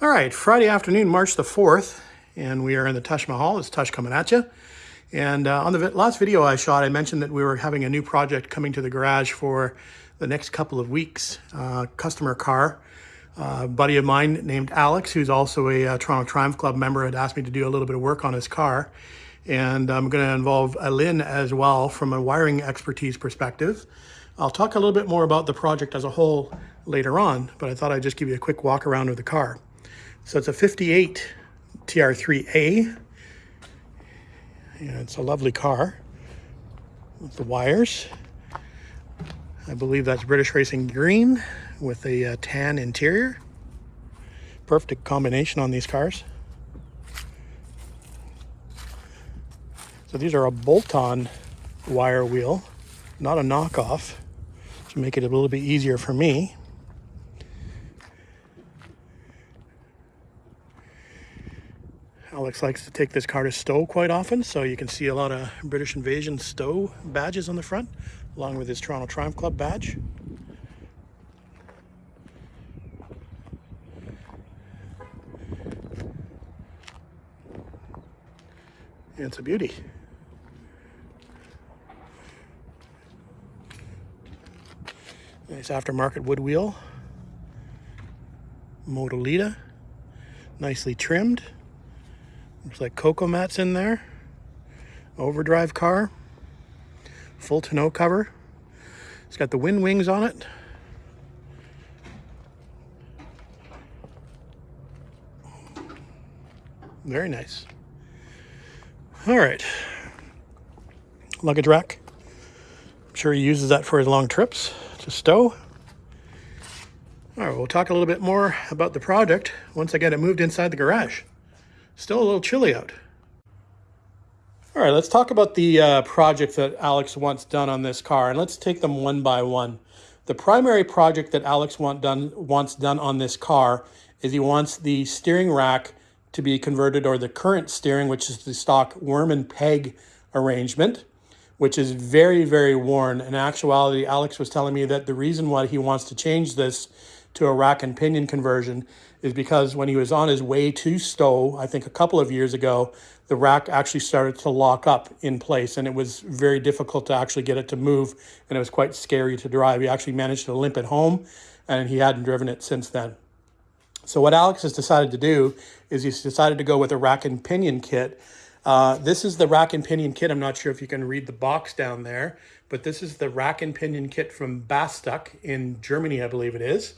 All right, Friday afternoon, March the 4th, and we are in the Tush Mahal. It's Tush coming at you. And on the last video I shot, I mentioned that we were having a new project coming to the garage for the next couple of weeks. Customer car. A buddy of mine named Alex, who's also a Toronto Triumph Club member, had asked me to do a little bit of work on his car. And I'm going to involve Lynn as well from a wiring expertise perspective. I'll talk a little bit more about the project as a whole later on, but I thought I'd just give you a quick walk around of the car. So it's a 58 TR3A, and it's a lovely car with the wires. I believe that's British Racing green with a tan interior. Perfect combination on these cars. So these are a bolt-on wire wheel, not a knockoff, to make it a little bit easier for me. Alex likes to take this car to stow quite often, so you can see a lot of British Invasion stow badges on the front, along with his Toronto Triumph Club badge. And it's a beauty. Nice aftermarket wood wheel. Modolita, nicely trimmed. Looks like cocoa mats in there. Overdrive car. Full tonneau cover. It's got the wind wings on it. Very nice. All right. Luggage rack. I'm sure he uses that for his long trips to stow. All right, we'll talk a little bit more about the project once I get it moved inside the garage. Still a little chilly out. All right, let's talk about the project that Alex wants done on this car, and let's take them one by one. The primary project that Alex wants done on this car is he wants the steering rack to be converted, or the current steering, which is the stock worm and peg arrangement, which is very, very worn. In actuality, Alex was telling me that the reason why he wants to change this to a rack and pinion conversion is because when he was on his way to stow, I think a couple of years ago, the rack actually started to lock up in place, and it was very difficult to actually get it to move, and it was quite scary to drive. He actually managed to limp it home, and he hadn't driven it since then. So what Alex has decided to do is he's decided to go with a rack and pinion kit. This is the rack and pinion kit. I'm not sure if you can read the box down there, but this is the rack and pinion kit from Bastuck in Germany, I believe it is.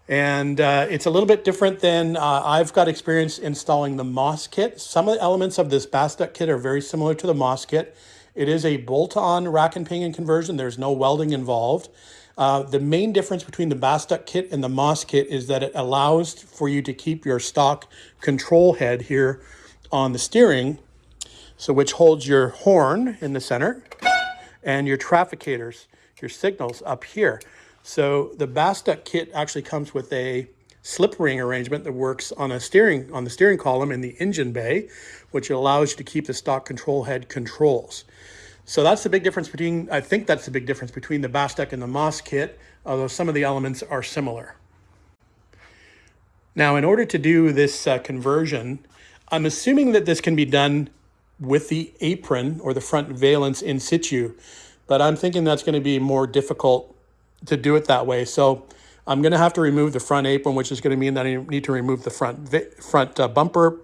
And it's a little bit different than I've got experience installing the Moss kit. Some of the elements of this Bastuck kit are very similar to the Moss kit. It is a bolt-on rack and pinion conversion. There's no welding involved. The main difference between the Bastuck kit and the Moss kit is that it allows for you to keep your stock control head here on the steering, so which holds your horn in the center and your trafficators, your signals up here. So the Bastuck kit actually comes with a slip ring arrangement that works on the steering column in the engine bay, which allows you to keep the stock control head controls. So that's the big difference between, I think that's the big difference between the Bastuck and the Moss kit, although some of the elements are similar. Now, in order to do this conversion, I'm assuming that this can be done with the apron or the front valence in situ, but I'm thinking that's going to be more difficult to do it that way. So I'm going to have to remove the front apron, which is going to mean that I need to remove the front bumper,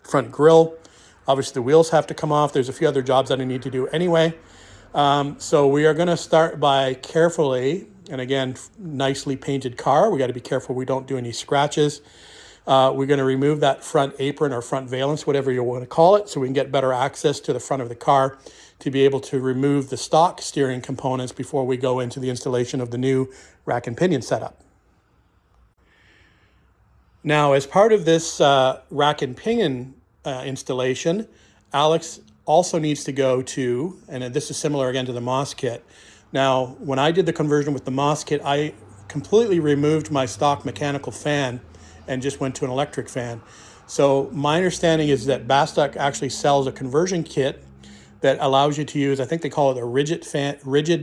front grille. Obviously, the wheels have to come off. There's a few other jobs that I need to do anyway. So we are going to start by carefully, and again, nicely painted car. We got to be careful we don't do any scratches. We're going to remove that front apron or front valence, whatever you want to call it, so we can get better access to the front of the car to be able to remove the stock steering components before we go into the installation of the new rack and pinion setup. Now, as part of this rack and pinion installation, Alex also needs to go to, and this is similar again to the Moss kit. Now, when I did the conversion with the Moss kit, I completely removed my stock mechanical fan and just went to an electric fan. So my understanding is that Bastuck actually sells a conversion kit that allows you to use, I think they call it a rigid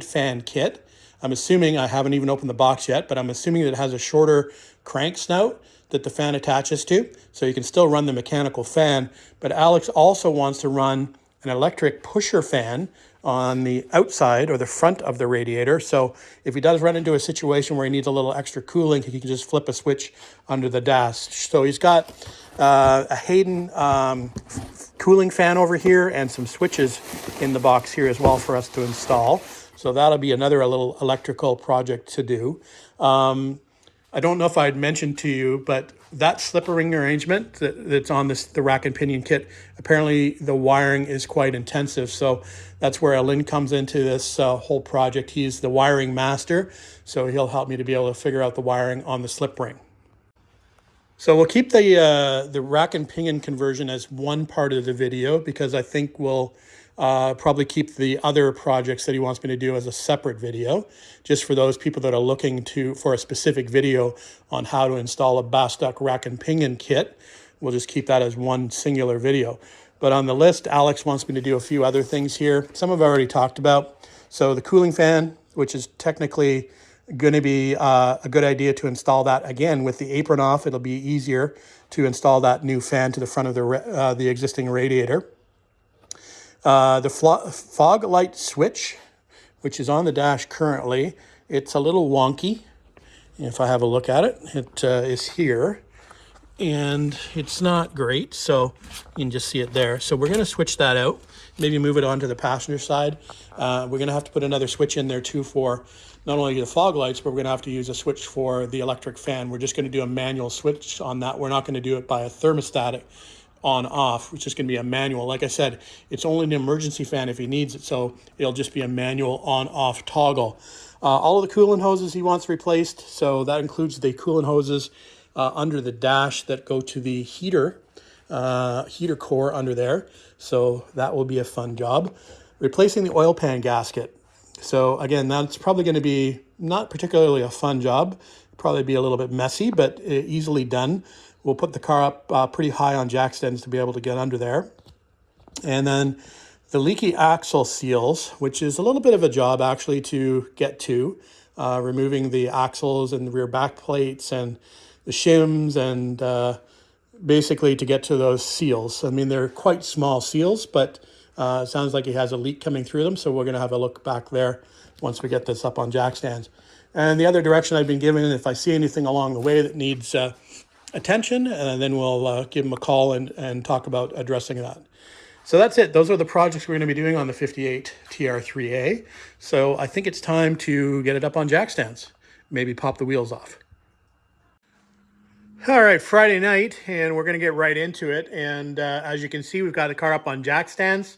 fan kit. I'm assuming, I haven't even opened the box yet, but I'm assuming that it has a shorter crank snout that the fan attaches to. So you can still run the mechanical fan, but Alex also wants to run an electric pusher fan on the outside or the front of the radiator. So if he does run into a situation where he needs a little extra cooling, he can just flip a switch under the dash. So he's got a Hayden cooling fan over here and some switches in the box here as well for us to install. So that'll be another little electrical project to do. I don't know if I'd mentioned to you, but that slipper ring arrangement that's on the rack and pinion kit, apparently the wiring is quite intensive. So that's where Lynn comes into this whole project. He's the wiring master, so he'll help me to be able to figure out the wiring on the slip ring. So we'll keep the rack and pinion conversion as one part of the video, because I think we'll probably keep the other projects that he wants me to do as a separate video, just for those people that are looking for a specific video on how to install a Bastuck rack and pinion kit. We'll just keep that as one singular video. But on the list, Alex wants me to do a few other things here. Some I've already talked about. So the cooling fan, which is technically going to be a good idea to install that again with the apron off. It'll be easier to install that new fan to the front of the existing radiator. The fog light switch, which is on the dash currently, it's a little wonky. If I have a look at it, it is here, and it's not great, so you can just see it there. So we're going to switch that out, maybe move it onto the passenger side. We're going to have to put another switch in there too for not only the fog lights, but we're going to have to use a switch for the electric fan. We're just going to do a manual switch on that. We're not going to do it by a thermostat on off, which is going to be a manual. Like I said, it's only an emergency fan if he needs it, so it'll just be a manual on off toggle. All of the coolant hoses he wants replaced, so that includes the coolant hoses under the dash that go to the heater core under there. So that will be a fun job. Replacing the oil pan gasket. So again, that's probably going to be not particularly a fun job. Probably be a little bit messy, but easily done. We'll put the car up pretty high on jack stands to be able to get under there. And then the leaky axle seals, which is a little bit of a job actually to get to, removing the axles and the rear back plates and the shims, and basically to get to those seals. I mean, they're quite small seals, but it sounds like he has a leak coming through them, so we're going to have a look back there once we get this up on jack stands. And the other direction I've been given, if I see anything along the way that needs attention, and then we'll give him a call and talk about addressing that. So that's it. Those are the projects we're going to be doing on the 58 TR3A. So I think it's time to get it up on jack stands. Maybe pop the wheels off. All right, Friday night, and we're going to get right into it. And as you can see, we've got the car up on jack stands.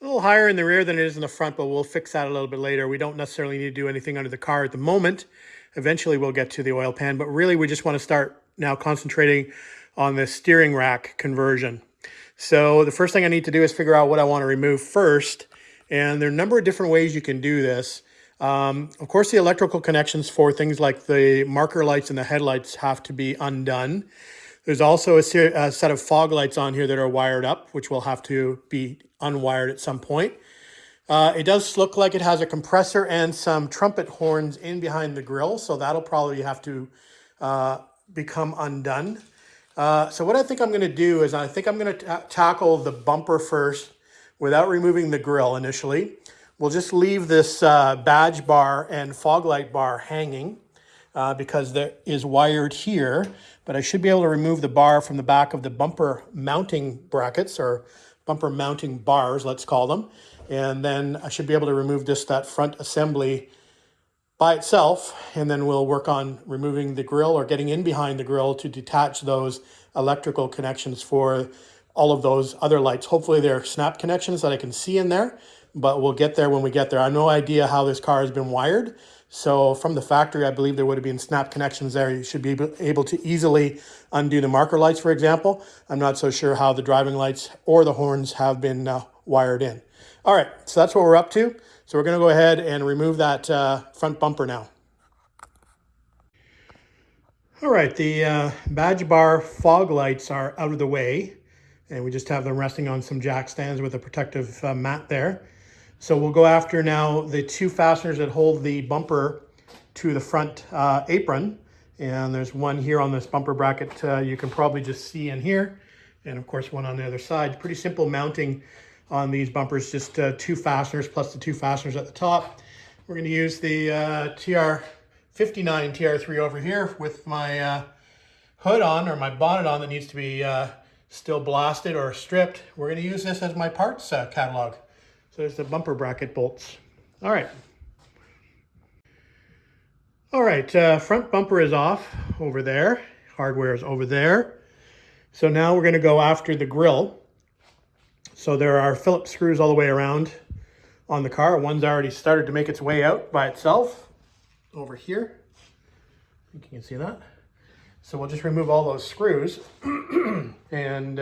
A little higher in the rear than it is in the front, but we'll fix that a little bit later. We don't necessarily need to do anything under the car at the moment. Eventually, we'll get to the oil pan, but really we just want to start now concentrating on the steering rack conversion. So the first thing I need to do is figure out what I want to remove first. And there are a number of different ways you can do this. Of course, the electrical connections for things like the marker lights and the headlights have to be undone. There's also a set of fog lights on here that are wired up, which will have to be unwired at some point. It does look like it has a compressor and some trumpet horns in behind the grill, so that'll probably have to become undone. So what I think I'm going to do is I think I'm going to tackle the bumper first without removing the grill initially. We'll just leave this badge bar and fog light bar hanging because that is wired here, but I should be able to remove the bar from the back of the bumper mounting brackets, or bumper mounting bars, let's call them. And then I should be able to remove that front assembly by itself, and then we'll work on removing the grill or getting in behind the grill to detach those electrical connections for all of those other lights. Hopefully they're snap connections that I can see in there, but we'll get there when we get there. I have no idea how this car has been wired. So from the factory, I believe there would have been snap connections there. You should be able to easily undo the marker lights, for example. I'm not so sure how the driving lights or the horns have been wired in. All right, so that's what we're up to. So we're going to go ahead and remove that front bumper now. All right, the badge bar fog lights are out of the way, and we just have them resting on some jack stands with a protective mat there. So we'll go after now the two fasteners that hold the bumper to the front apron. And there's one here on this bumper bracket you can probably just see in here. And of course one on the other side. Pretty simple mounting on these bumpers, just two fasteners plus the two fasteners at the top. We're going to use the TR59 TR3 over here with my hood on, or my bonnet on, that needs to be still blasted or stripped. We're going to use this as my parts catalog. So there's the bumper bracket bolts. All right. All right, front bumper is off over there. Hardware is over there. So now we're going to go after the grille. So there are Phillips screws all the way around on the car. One's already started to make its way out by itself over here. I think you can see that. So we'll just remove all those screws and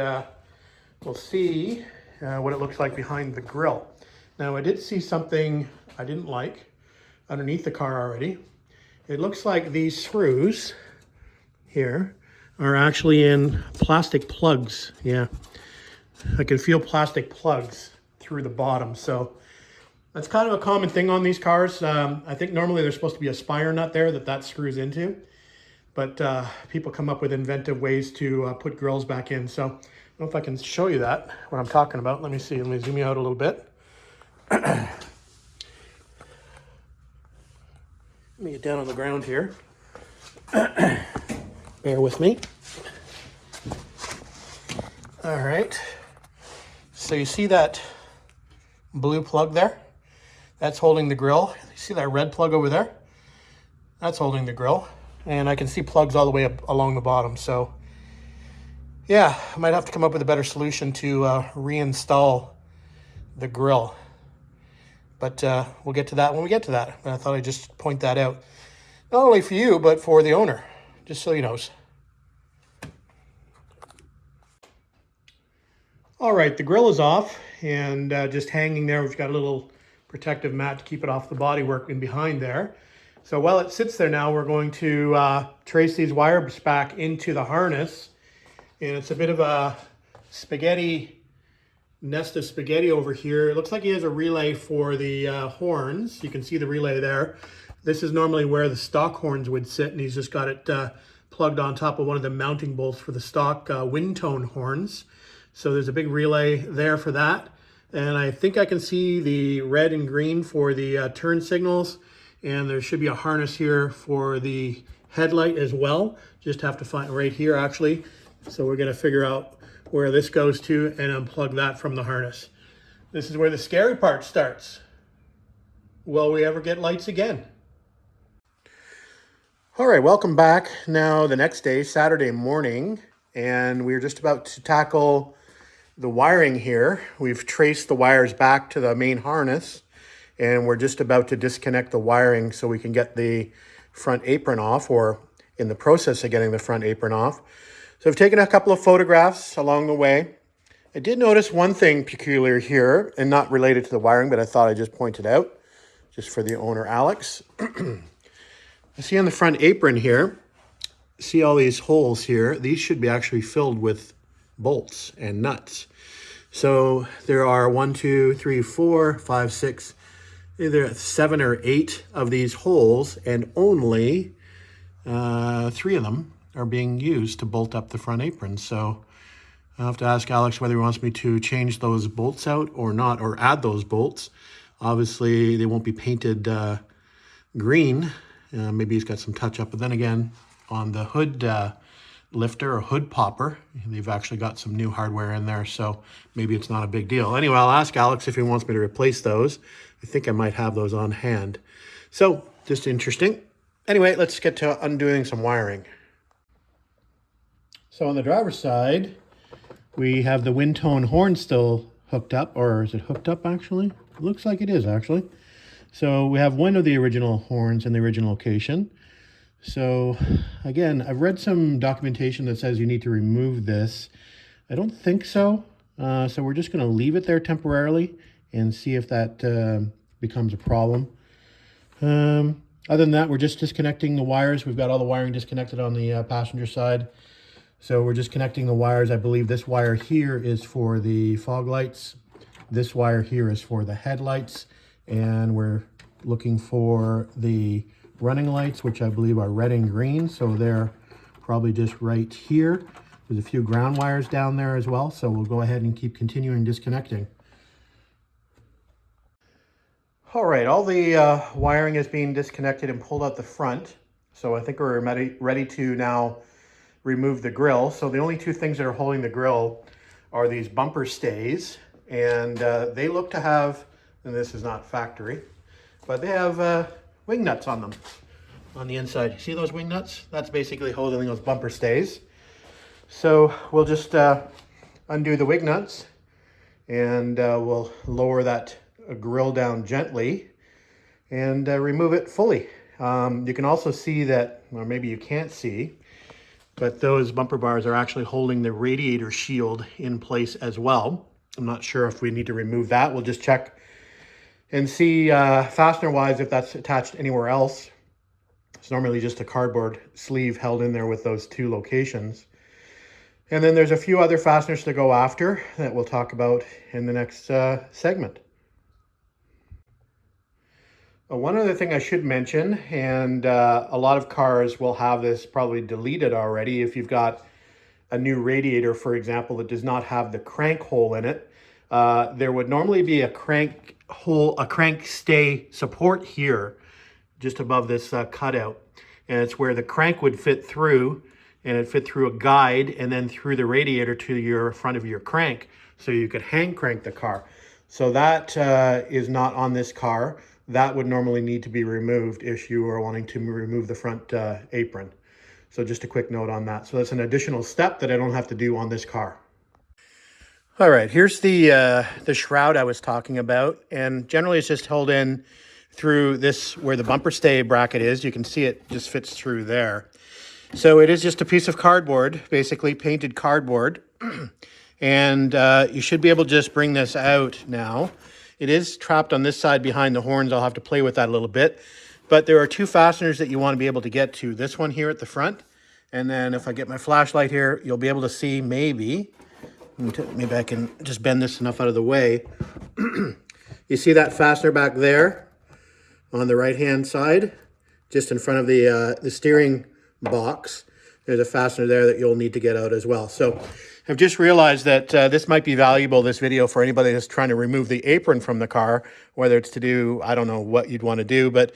we'll see what it looks like behind the grille. Now I did see something I didn't like underneath the car already. It looks like these screws here are actually in plastic plugs. Yeah, I can feel plastic plugs through the bottom. So that's kind of a common thing on these cars. I think normally there's supposed to be a spire nut there that screws into. But people come up with inventive ways to put grills back in. So I don't know if I can show you that, what I'm talking about. Let me see. Let me zoom you out a little bit. Let me get down on the ground here. Bear with me. All right. So you see that blue plug there? That's holding the grill. You see that red plug over there? That's holding the grill. And I can see plugs all the way up along the bottom. So yeah, I might have to come up with a better solution to reinstall the grill. But we'll get to that when we get to that. I thought I'd just point that out. Not only for you, but for the owner, just so he knows. All right, the grill is off and just hanging there. We've got a little protective mat to keep it off the bodywork in behind there. So while it sits there now, we're going to trace these wires back into the harness. And it's a bit of a nest of spaghetti over here. It looks like he has a relay for the horns. You can see the relay there. This is normally where the stock horns would sit, and he's just got it plugged on top of one of the mounting bolts for the stock wind tone horns. So there's a big relay there for that. And I think I can see the red and green for the turn signals. And there should be a harness here for the headlight as well. Just have to find right here actually. So we're gonna figure out where this goes to and unplug that from the harness. This is where the scary part starts. Will we ever get lights again? All right, welcome back. Now the next day, Saturday morning, and we're just about to tackle the wiring here. We've traced the wires back to the main harness, and we're just about to disconnect the wiring so we can get the front apron off, or in the process of getting the front apron off. So I've taken a couple of photographs along the way. I did notice one thing peculiar here, and not related to the wiring, but I thought I'd just point it out, just for the owner, Alex. I see on the front apron here, see all these holes here? These should be actually filled with bolts and nuts. So there are 1, 2, 3, 4, 5, 6, either 7 or 8 of these holes, and only 3 of them are being used to bolt up the front apron. So I'll have to ask Alex whether he wants me to change those bolts out or not, or add those bolts. Obviously they won't be painted green. Maybe he's got some touch up, but then again, on the hood lifter or hood popper, they've actually got some new hardware in there, so maybe it's not a big deal. Anyway, I'll ask Alex if he wants me to replace those. I think I might have those on hand. So just interesting. Anyway, let's get to undoing some wiring. So on the driver's side, we have the wind tone horn still hooked up, or is it hooked up actually? It looks like it is actually. So we have one of the original horns in the original location. So again, I've read some documentation that says you need to remove this. I don't think so. So we're just going to leave it there temporarily and see if that becomes a problem. Other than that, we're just disconnecting the wires. We've got all the wiring disconnected on the passenger side. So we're just connecting the wires. I believe this wire here is for the fog lights. This wire here is for the headlights, and we're looking for the running lights, which I believe are red and green, so they're probably just right here. There's a few ground wires down there as well, so we'll go ahead and keep continuing disconnecting. All right, all the wiring is being disconnected and pulled out the front, so I think we're ready to now remove the grill. So the only two things that are holding the grill are these bumper stays, and they look to have, and this is not factory, but they have wing nuts on them on the inside. See those wing nuts? That's basically holding those bumper stays. So we'll just undo the wing nuts, and we'll lower that grill down gently and remove it fully. You can also see that, or maybe you can't see, but those bumper bars are actually holding the radiator shield in place as well. I'm not sure if we need to remove that. We'll just check and see fastener wise if that's attached anywhere else. It's normally just a cardboard sleeve held in there with those two locations. And then there's a few other fasteners to go after that we'll talk about in the next segment. One other thing I should mention, and a lot of cars will have this probably deleted already if you've got a new radiator, for example, that does not have the crank hole in it. There would normally be a crank stay support here, just above this cutout. And it's where the crank would fit through, and it fit through a guide and then through the radiator to your front of your crank, so you could hand crank the car. So that is not on this car. That would normally need to be removed if you are wanting to remove the front apron. So just a quick note on that. So that's an additional step that I don't have to do on this car. All right, here's the shroud I was talking about. And generally it's just held in through this, where the bumper stay bracket is. You can see it just fits through there. So it is just a piece of cardboard, basically painted cardboard. And you should be able to just bring this out now. It is trapped on this side behind the horns. I'll have to play with that a little bit. But there are two fasteners that you want to be able to get to. This one here at the front. And then if I get my flashlight here, you'll be able to see maybe I can just bend this enough out of the way. You see that fastener back there on the right-hand side, just in front of the steering box. There's a fastener there that you'll need to get out as well. So I've just realized that this might be valuable, this video, for anybody that's trying to remove the apron from the car, whether it's to do, I don't know what you'd want to do, but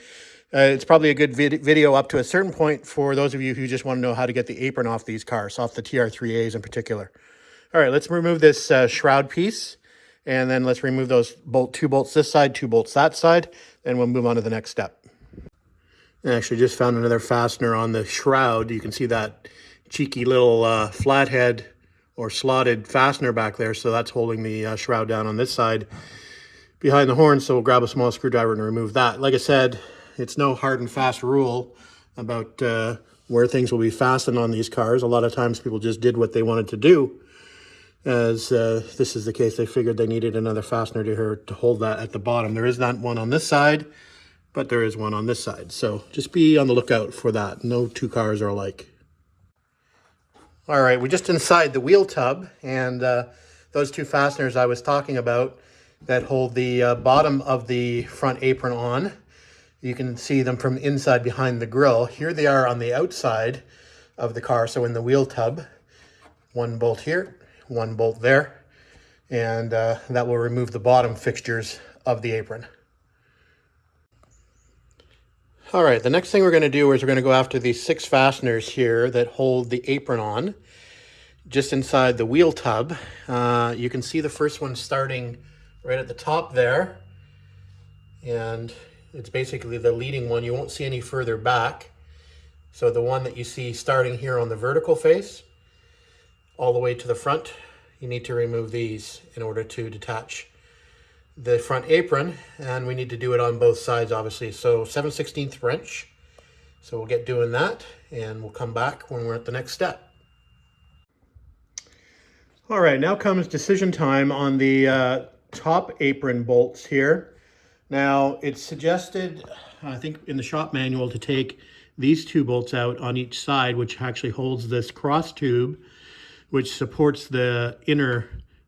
it's probably a good video up to a certain point for those of you who just want to know how to get the apron off these cars, off the TR3As in particular. All right, let's remove this shroud piece, and then let's remove those two bolts this side, 2 bolts that side, then we'll move on to the next step. I actually just found another fastener on the shroud. You can see that cheeky little flathead or slotted fastener back there. So that's holding the shroud down on this side behind the horn. So we'll grab a small screwdriver and remove that. Like I said, it's no hard and fast rule about where things will be fastened on these cars. A lot of times people just did what they wanted to do. As this is the case, they figured they needed another fastener to hold that at the bottom. There is not one on this side, but there is one on this side. So just be on the lookout for that. No two cars are alike. All right, we're just inside the wheel tub, and those two fasteners I was talking about that hold the bottom of the front apron on. You can see them from inside behind the grill. Here they are on the outside of the car, so in the wheel tub. One bolt here, one bolt there, and that will remove the bottom fixtures of the apron. All right, the next thing we're going to do is we're going to go after these 6 fasteners here that hold the apron on, just inside the wheel tub. You can see the first one starting right at the top there, and it's basically the leading one. You won't see any further back. So the one that you see starting here on the vertical face, all the way to the front, you need to remove these in order to detach the front apron, and we need to do it on both sides, obviously. So 7/16 wrench. So we'll get doing that, and we'll come back when we're at the next step. All right, now comes decision time on the top apron bolts here. Now it's suggested, I think in the shop manual, to take these 2 bolts out on each side, which actually holds this cross tube, which supports the inner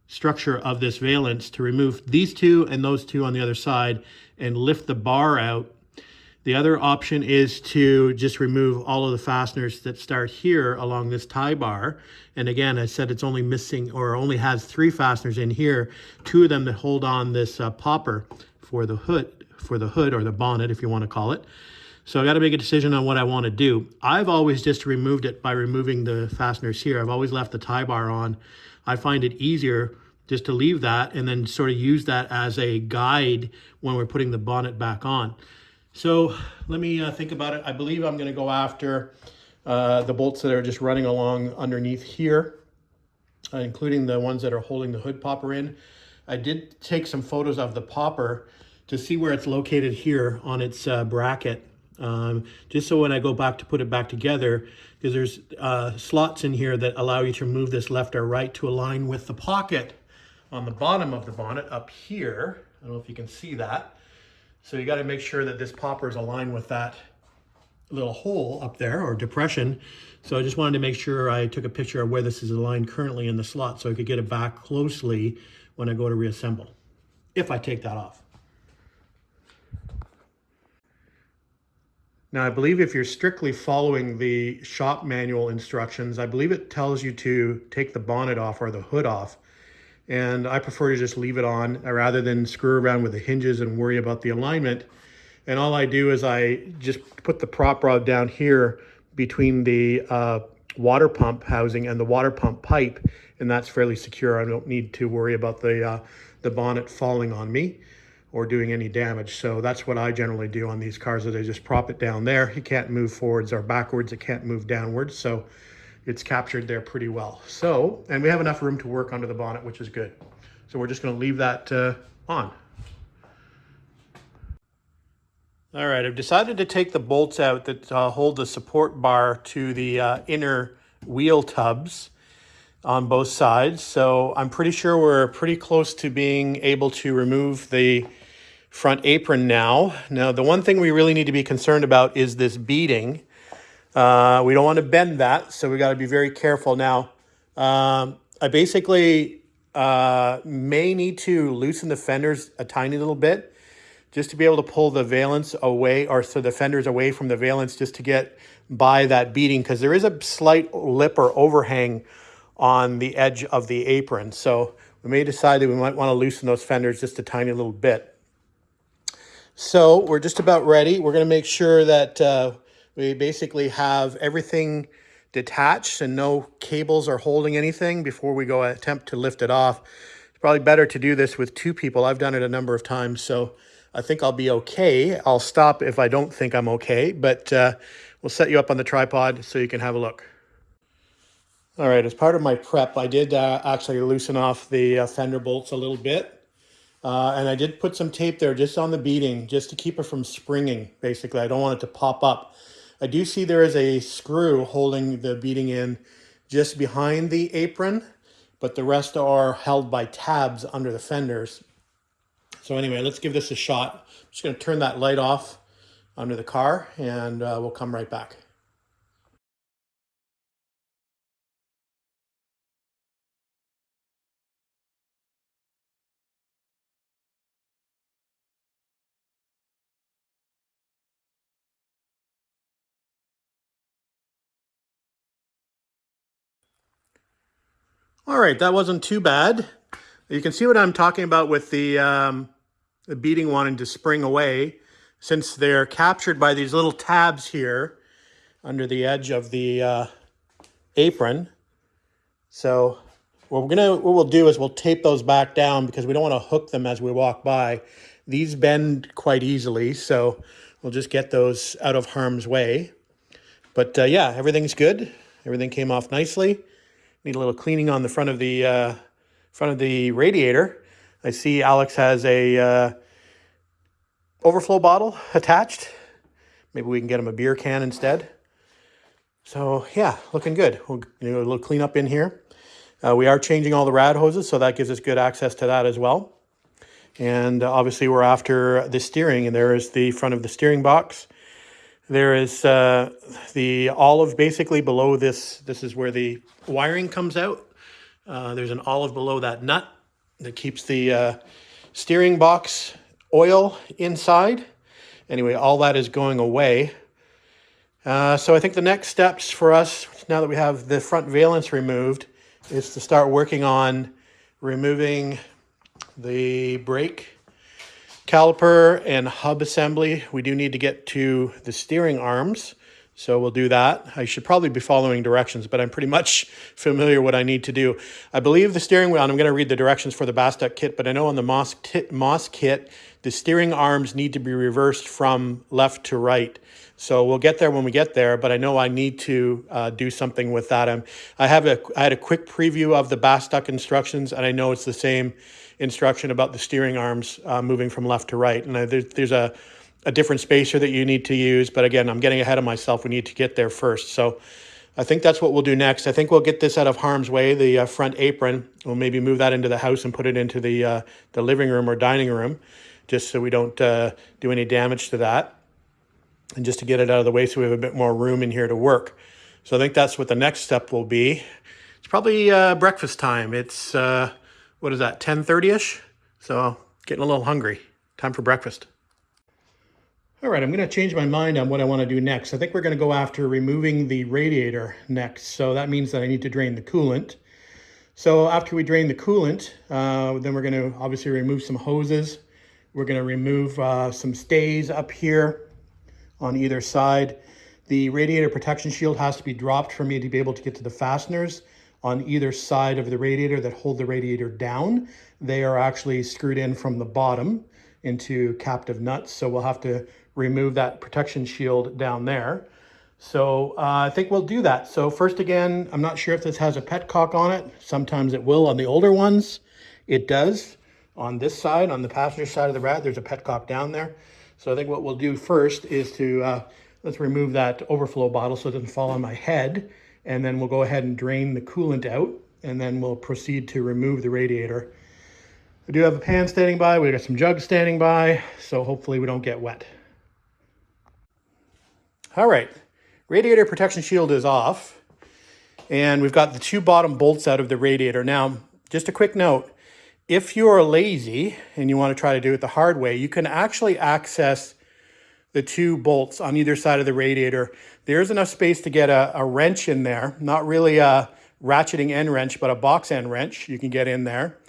structure of this valance to remove these two and those two on the other side and lift the bar out. The other option is to just remove all of the fasteners that start here along this tie bar. And again, I said it's only missing or only has 3 fasteners in here, 2 of them that hold on this popper for the hood or the bonnet, if you want to call it. So I got to make a decision on what I want to do. I've always just removed it by removing the fasteners here. I've always left the tie bar on. I find it easier just to leave that and then sort of use that as a guide when we're putting the bonnet back on. So let me think about it. I believe I'm going to go after the bolts that are just running along underneath here, including the ones that are holding the hood popper in. I did take some photos of the popper to see where it's located here on its bracket, just so when I go back to put it back together, because there's slots in here that allow you to move this left or right to align with the pocket on the bottom of the bonnet up here. I don't know if you can see that. So you got to make sure that this popper is aligned with that little hole up there or depression. So I just wanted to make sure I took a picture of where this is aligned currently in the slot so I could get it back closely when I go to reassemble, if I take that off. Now I believe if you're strictly following the shop manual instructions, I believe it tells you to take the bonnet off or the hood off. And I prefer to just leave it on rather than screw around with the hinges and worry about the alignment. And all I do is I just put the prop rod down here between the water pump housing and the water pump pipe, and that's fairly secure. I don't need to worry about the bonnet falling on me or doing any damage. So that's what I generally do on these cars, is I just prop it down there. It can't move forwards or backwards. It can't move downwards. So it's captured there pretty well. So, and we have enough room to work under the bonnet, which is good. So we're just going to leave that on. All right, I've decided to take the bolts out that hold the support bar to the inner wheel tubs on both sides. So I'm pretty sure we're pretty close to being able to remove the front apron now. Now, the one thing we really need to be concerned about is this beading. We don't want to bend that, so we got to be very careful. Now, I basically may need to loosen the fenders a tiny little bit just to be able to pull the valance away, or so the fenders away from the valance, just to get by that beading, because there is a slight lip or overhang on the edge of the apron. So we may decide that we might want to loosen those fenders just a tiny little bit. So we're just about ready. We're going to make sure that we basically have everything detached and no cables are holding anything before we go attempt to lift it off. It's probably better to do this with 2 people. I've done it a number of times, so I think I'll be okay. I'll stop if I don't think I'm okay, but we'll set you up on the tripod so you can have a look. All right, as part of my prep, I did actually loosen off the fender bolts a little bit. And I did put some tape there just on the beading, just to keep it from springing, basically. I don't want it to pop up. I do see there is a screw holding the beading in just behind the apron, but the rest are held by tabs under the fenders. So anyway, let's give this a shot. I'm just going to turn that light off under the car, and we'll come right back. All right, that wasn't too bad. You can see what I'm talking about with the beading wanting to spring away, since they're captured by these little tabs here under the edge of the apron. So what we'll do is we'll tape those back down, because we don't want to hook them as we walk by. These bend quite easily, so we'll just get those out of harm's way. But yeah, everything's good. Everything came off nicely. Need a little cleaning on the front of the radiator. I see Alex has a overflow bottle attached. Maybe we can get him a beer can instead. So yeah, looking good. We'll do a little cleanup in here. We are changing all the rad hoses, so that gives us good access to that as well. And obviously we're after the steering, and there is the front of the steering box. There is the olive basically below this. This is where the wiring comes out. There's an olive below that nut. that keeps the steering box oil inside. Anyway, all that is going away. So I think the next steps for us, now that we have the front valence removed, is to start working on removing the brake caliper and hub assembly. We do need to get to the steering arms, so we'll do that. I should probably be following directions, but I'm pretty much familiar what I need to do. I believe the steering wheel, and I'm going to read the directions for the Bastuck kit, but I know on the Moss kit, the steering arms need to be reversed from left to right. So we'll get there when we get there, but I know I need to do something with that. I had a quick preview of the Bastuck instructions, and I know it's the same instruction about the steering arms moving from left to right. And there's a different spacer that you need to use, but again, I'm getting ahead of myself. We need to get there first. So I think that's what we'll do next. I think we'll get this out of harm's way, the front apron. We'll maybe move that into the house and put it into the living room or dining room, just so we don't do any damage to that. And just to get it out of the way so we have a bit more room in here to work. So I think that's what the next step will be. It's probably breakfast time. It's, what is that, 10:30-ish? So getting a little hungry. Time for breakfast. All right, I'm going to change my mind on what I want to do next. I think we're going to go after removing the radiator next. So that means that I need to drain the coolant. So after we drain the coolant, then we're going to obviously remove some hoses. We're going to remove some stays up here on either side. The radiator protection shield has to be dropped for me to be able to get to the fasteners on either side of the radiator that hold the radiator down. They are actually screwed in from the bottom into captive nuts, so we'll have to remove that protection shield down there. So I think we'll do that. So first, again, I'm not sure if this has a petcock on it. Sometimes it will on the older ones. It does. On this side, on the passenger side of the rad, there's a petcock down there. So I think what we'll do first is to, let's remove that overflow bottle so it doesn't fall on my head. And then we'll go ahead and drain the coolant out. And then we'll proceed to remove the radiator. We do have a pan standing by. We got some jugs standing by. So hopefully we don't get wet. All right, radiator protection shield is off. And we've got the two bottom bolts out of the radiator. Now, just a quick note. If you're lazy and you want to try to do it the hard way, you can actually access the two bolts on either side of the radiator. There's enough space to get a wrench in there, not really a ratcheting end wrench, but a box end wrench you can get in there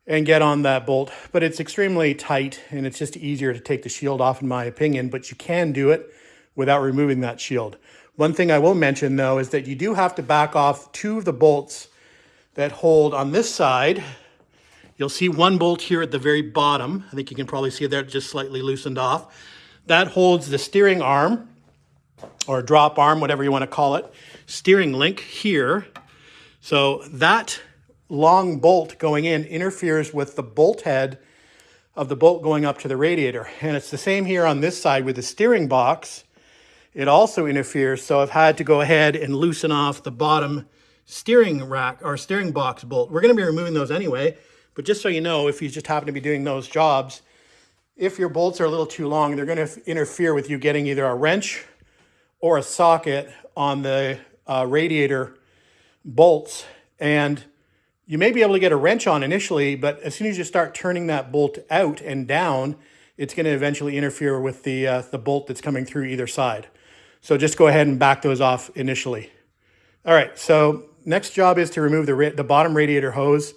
and get on that bolt. But it's extremely tight and it's just easier to take the shield off in my opinion, but you can do it without removing that shield. One thing I will mention though is that you do have to back off two of the bolts that hold on this side. You'll see one bolt here at the very bottom. I think you can probably see it there, just slightly loosened off. That holds the steering arm, or drop arm, whatever you want to call it, steering link here. So that long bolt going in interferes with the bolt head of the bolt going up to the radiator. And it's the same here on this side with the steering box. It also interferes, so I've had to go ahead and loosen off the bottom steering rack or steering box bolt. We're going to be removing those anyway. But just so you know, if you just happen to be doing those jobs, if your bolts are a little too long, they're going to interfere with you getting either a wrench or a socket on the radiator bolts. And you may be able to get a wrench on initially, but as soon as you start turning that bolt out and down, it's going to eventually interfere with the bolt that's coming through either side. So just go ahead and back those off initially. All right, so next job is to remove the bottom radiator hose.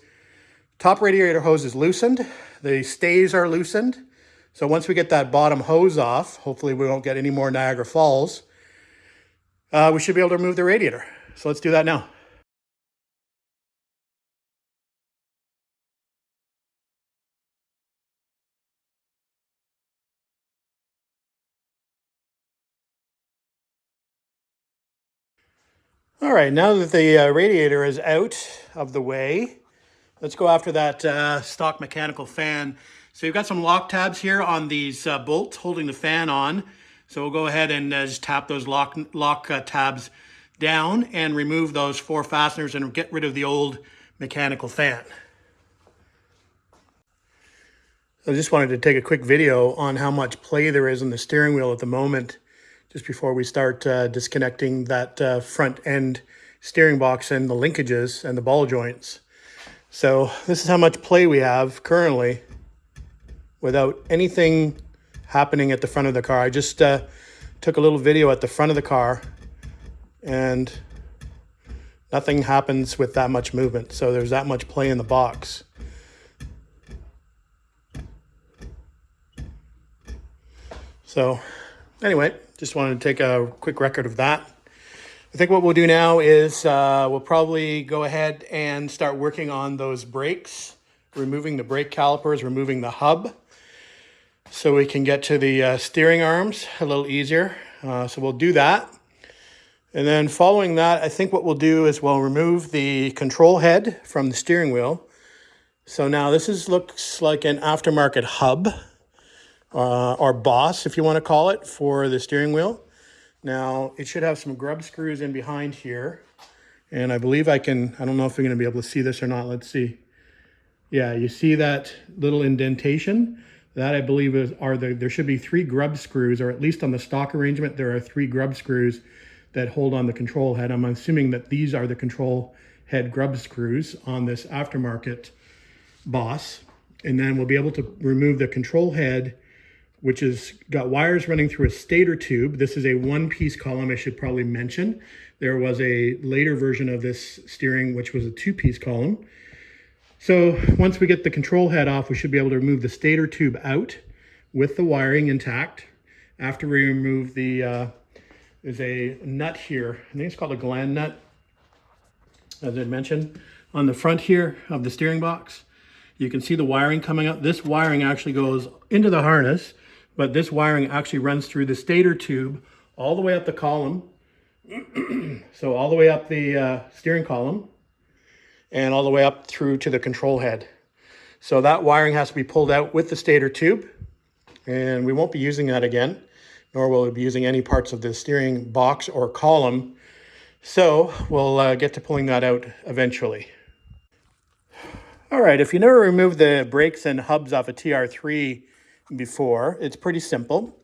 Top radiator hose is loosened. The stays are loosened. So once we get that bottom hose off, hopefully we won't get any more Niagara Falls, we should be able to remove the radiator. So let's do that now. All right, now that the radiator is out of the way, let's go after that stock mechanical fan. So you've got some lock tabs here on these bolts holding the fan on. So we'll go ahead and just tap those lock tabs down and remove those 4 fasteners and get rid of the old mechanical fan. I just wanted to take a quick video on how much play there is in the steering wheel at the moment, just before we start disconnecting that front end steering box and the linkages and the ball joints. So this is how much play we have currently without anything happening at the front of the car. I just took a little video at the front of the car and nothing happens with that much movement. So there's that much play in the box. So anyway, just wanted to take a quick record of that. I think what we'll do now is we'll probably go ahead and start working on those brakes, removing the brake calipers, removing the hub, so we can get to the steering arms a little easier. So we'll do that. And then following that, I think what we'll do is we'll remove the control head from the steering wheel. So now this looks like an aftermarket hub, or boss, if you want to call it, for the steering wheel. Now, it should have some grub screws in behind here. And I believe I don't know if you're going to be able to see this or not. Let's see. Yeah, you see that little indentation? That, I believe, there should be 3 grub screws, or at least on the stock arrangement, there are 3 grub screws that hold on the control head. I'm assuming that these are the control head grub screws on this aftermarket boss. And then we'll be able to remove the control head, which has got wires running through a stator tube. This is a 1-piece column, I should probably mention. There was a later version of this steering, which was a 2-piece column. So once we get the control head off, we should be able to remove the stator tube out with the wiring intact. After we remove there's a nut here. I think it's called a gland nut, as I mentioned. On the front here of the steering box, you can see the wiring coming up. This wiring actually goes into the harness, but this wiring actually runs through the stator tube all the way up the column. So all the way up the steering column and all the way up through to the control head. So that wiring has to be pulled out with the stator tube, and we won't be using that again, nor will we be using any parts of the steering box or column. So we'll get to pulling that out eventually. All right, if you never removed the brakes and hubs off a TR3 before, it's pretty simple.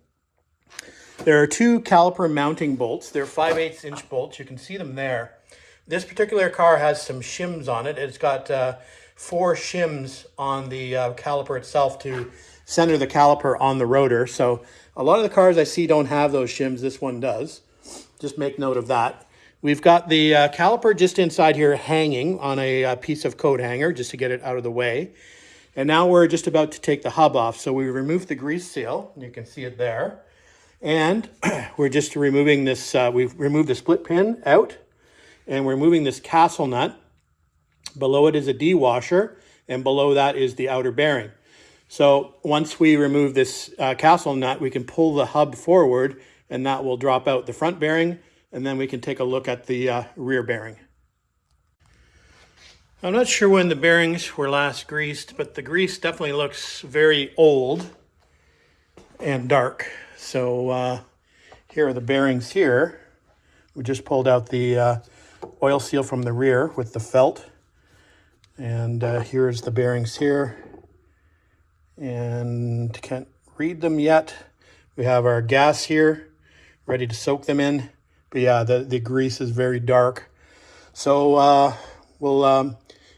There are 2 caliper mounting bolts. They're 5/8 inch bolts. You can see them there. This particular car has some shims on it. It's got 4 shims on the caliper itself to center the caliper on the rotor. So a lot of the cars I see don't have those shims. This one does. Just make note of that. We've got the caliper just inside here hanging on a piece of coat hanger just to get it out of the way. And now we're just about to take the hub off. So we removed the grease seal. You can see it there. And we're just removing this, we've removed the split pin out. And we're removing this castle nut. Below it is a D-washer. And below that is the outer bearing. So once we remove this castle nut, we can pull the hub forward. And that will drop out the front bearing. And then we can take a look at the rear bearing. I'm not sure when the bearings were last greased, but the grease definitely looks very old and dark. So here are the bearings here. We just pulled out the oil seal from the rear with the felt. And here's the bearings here. And can't read them yet. We have our gas here, ready to soak them in. But yeah, the grease is very dark. So we'll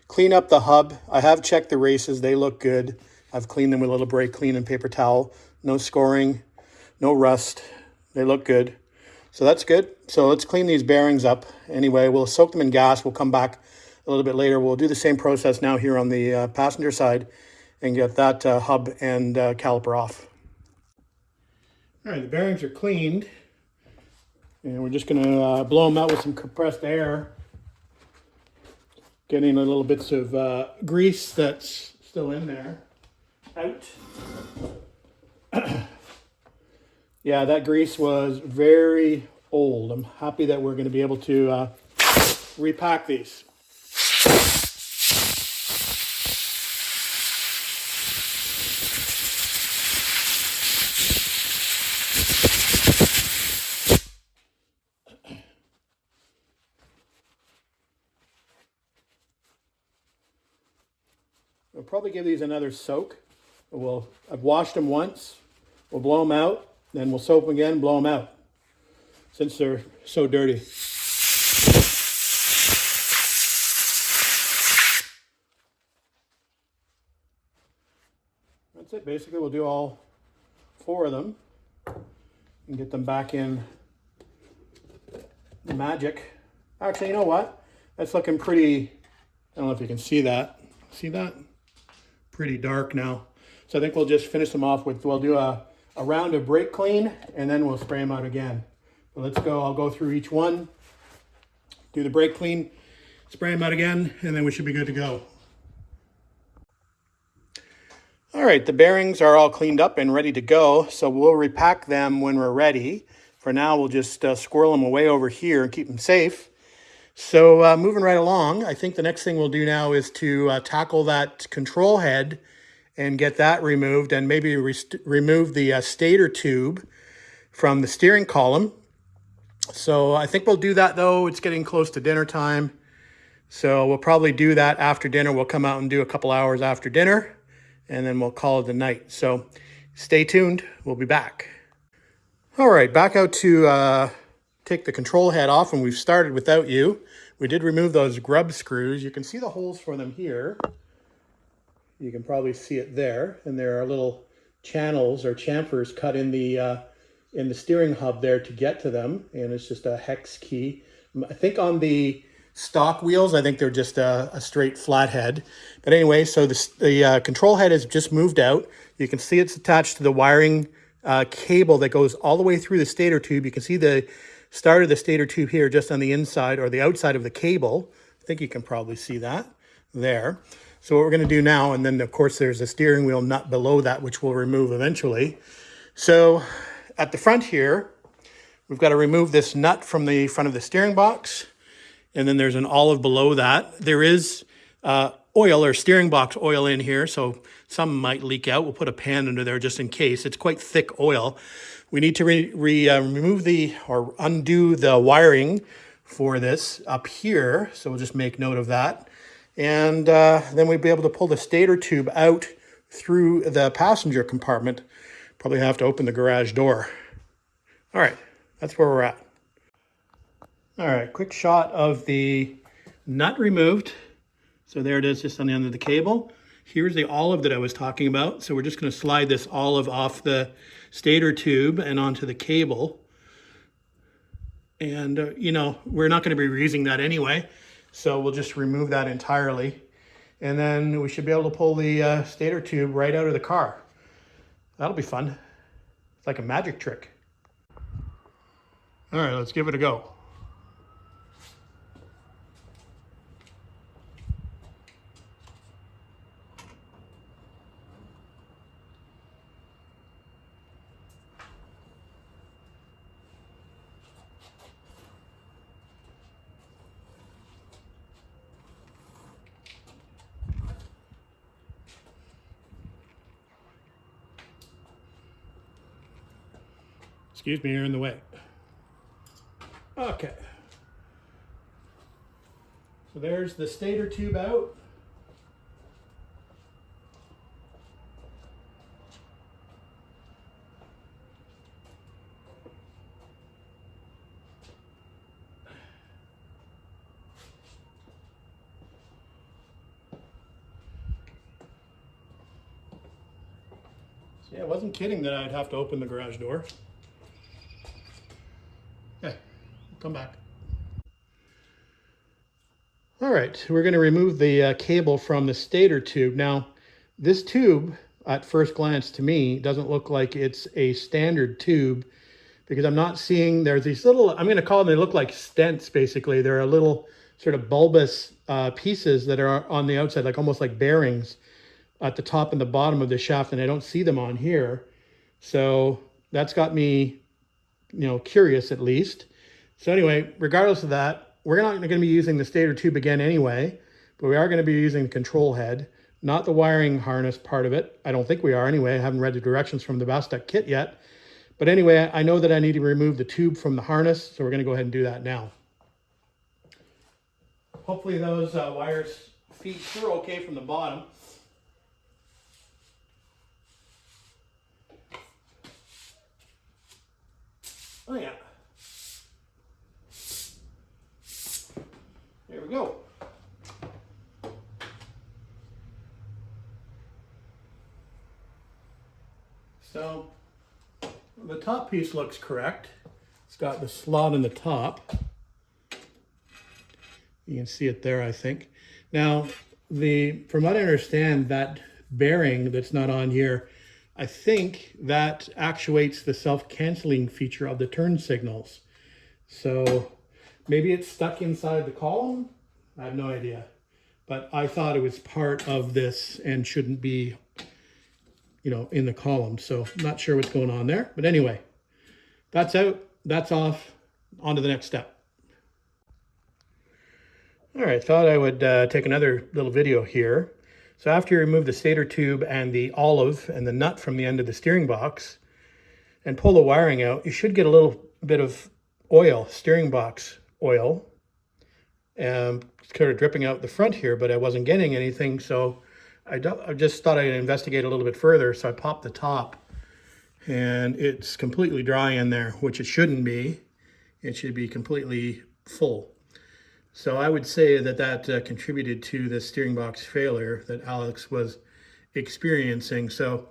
clean up the hub. I have checked the races. They look good. I've cleaned them with a little brake clean and paper towel. No scoring, no rust. They look good. So that's good. So let's clean these bearings up. Anyway, we'll soak them in gas. We'll come back a little bit later. We'll do the same process now here on the passenger side and get that hub and caliper off. All right, the bearings are cleaned. And we're just going to blow them out with some compressed air. Getting a little bits of grease that's still in there out. Yeah, that grease was very old. I'm happy that we're going to be able to repack these. We'll probably give these another soak. I've washed them once. We'll blow them out, then we'll soak them again, blow them out, since they're so dirty. that's it. Basically, we'll do all 4 of them and get them back in the magic. Actually, you know what? That's looking pretty, I don't know if you can see that. See that? Pretty dark now. So I think we'll just finish them off with, we'll do a round of brake clean and then we'll spray them out again. So let's go, I'll go through each one, do the brake clean, spray them out again, and then we should be good to go. All right, the bearings are all cleaned up and ready to go, so we'll repack them when we're ready. For now, we'll just squirrel them away over here and keep them safe. So moving right along, I think the next thing we'll do now is to tackle that control head and get that removed, and maybe remove the stator tube from the steering column. So I think we'll do that though. It's getting close to dinner time. So we'll probably do that after dinner. We'll come out and do a couple hours after dinner, and then we'll call it a night. So stay tuned, we'll be back. All right, back out to take the control head off, and we've started without you. We did remove those grub screws. You can see the holes for them here. You can probably see it there, and there are little channels or chamfers cut in the steering hub there to get to them, and it's just a hex key. I think on the stock wheels, I think they're just a straight flathead. But anyway, so the control head has just moved out. You can see it's attached to the wiring cable that goes all the way through the stator tube. You can see the start of the stator tube here just on the inside or the outside of the cable. I think you can probably see that there. So what we're going to do now, and then of course there's a steering wheel nut below that which we'll remove eventually. So at the front here, we've got to remove this nut from the front of the steering box. And then there's an olive below that. There is oil or steering box oil in here, so some might leak out. We'll put a pan under there just in case. It's quite thick oil. We need to remove or undo the wiring for this up here. So we'll just make note of that. And then we'll be able to pull the stator tube out through the passenger compartment. Probably have to open the garage door. All right, that's where we're at. All right, quick shot of the nut removed. So there it is, just on the end of the cable. Here's the olive that I was talking about. So we're just going to slide this olive off the stator tube and onto the cable. And, you know, we're not going to be reusing that anyway. So we'll just remove that entirely. And then we should be able to pull the stator tube right out of the car. That'll be fun. It's like a magic trick. All right, let's give it a go. Excuse me, you're in the way. Okay. So there's the stator tube out. So yeah, I wasn't kidding that I'd have to open the garage door. Okay, come back. All right, we're going to remove the cable from the stator tube. Now, this tube, at first glance to me, doesn't look like it's a standard tube because I'm not seeing, there's these little, I'm going to call them, they look like stents basically. They're a little sort of bulbous pieces that are on the outside, like almost like bearings at the top and the bottom of the shaft, and I don't see them on here. So that's got me, you know, curious at least. So anyway, regardless of that, we're not going to be using the stator tube again anyway, but we are going to be using the control head, not the wiring harness part of it. I don't think we are anyway. I haven't read the directions from the Bastuck kit yet. But anyway, I know that I need to remove the tube from the harness, so we're going to go ahead and do that now. Hopefully those wires feed through okay from the bottom. Oh yeah. There we go. So the top piece looks correct. It's got the slot in the top. You can see it there, I think. Now, from what I understand, that bearing that's not on here, I think that actuates the self-canceling feature of the turn signals. So maybe it's stuck inside the column. I have no idea. But I thought it was part of this and shouldn't be, you know, in the column. So I'm not sure what's going on there. But anyway, that's out, that's off, on to the next step. All right, thought I would take another little video here. So after you remove the stator tube and the olive and the nut from the end of the steering box and pull the wiring out, you should get a little bit of oil, steering box oil, it's kind of dripping out the front here, but I wasn't getting anything. So I just thought I'd investigate a little bit further. So I popped the top and it's completely dry in there, which it shouldn't be. It should be completely full. So I would say that contributed to the steering box failure that Alex was experiencing. So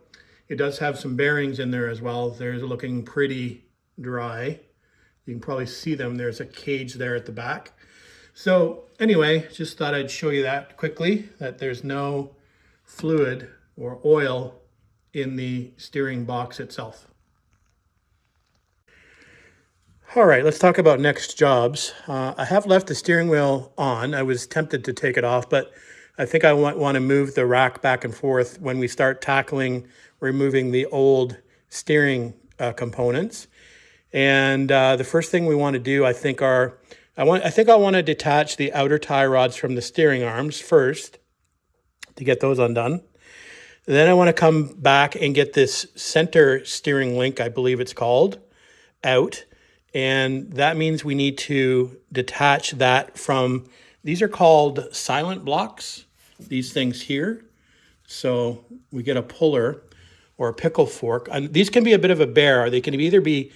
it does have some bearings in there as well. They're looking pretty dry. You can probably see them. There's a cage there at the back. So anyway, just thought I'd show you that quickly, that there's no fluid or oil in the steering box itself. All right, let's talk about next jobs. I have left the steering wheel on. I was tempted to take it off, but I think I want to move the rack back and forth when we start tackling removing the old steering components. And the first thing we want to do, I think I want to detach the outer tie rods from the steering arms first to get those undone. Then I want to come back and get this center steering link, I believe it's called, out. And that means we need to detach that from, these are called silent blocks, these things here. So we get a puller or a pickle fork. And these can be a bit of a bear. They can either be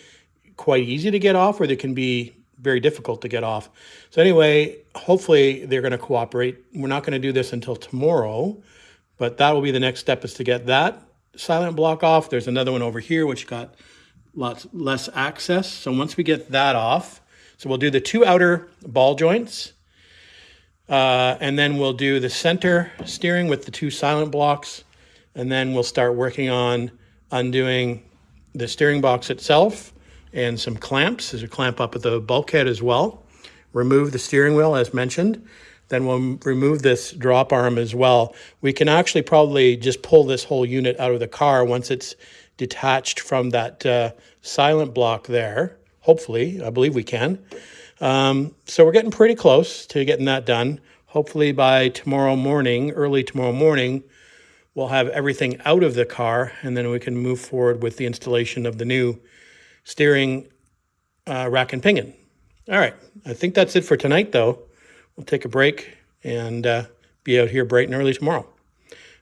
quite easy to get off or they can be very difficult to get off. So anyway, hopefully they're going to cooperate. We're not going to do this until tomorrow, but that will be the next step, is to get that silent block off. There's another one over here which got lots less access. So once we get that off, so we'll do the two outer ball joints, and then we'll do the center steering with the two silent blocks, and then we'll start working on undoing the steering box itself and some clamps. There's a clamp up at the bulkhead as well. Remove the steering wheel as mentioned. Then we'll remove this drop arm as well. We can actually probably just pull this whole unit out of the car once it's detached from that silent block there. Hopefully, I believe we can. So we're getting pretty close to getting that done. Hopefully by tomorrow morning, early tomorrow morning, we'll have everything out of the car, and then we can move forward with the installation of the new steering rack and pinion. All right, I think that's it for tonight though. We'll take a break and be out here bright and early tomorrow.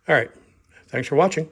All right, thanks for watching.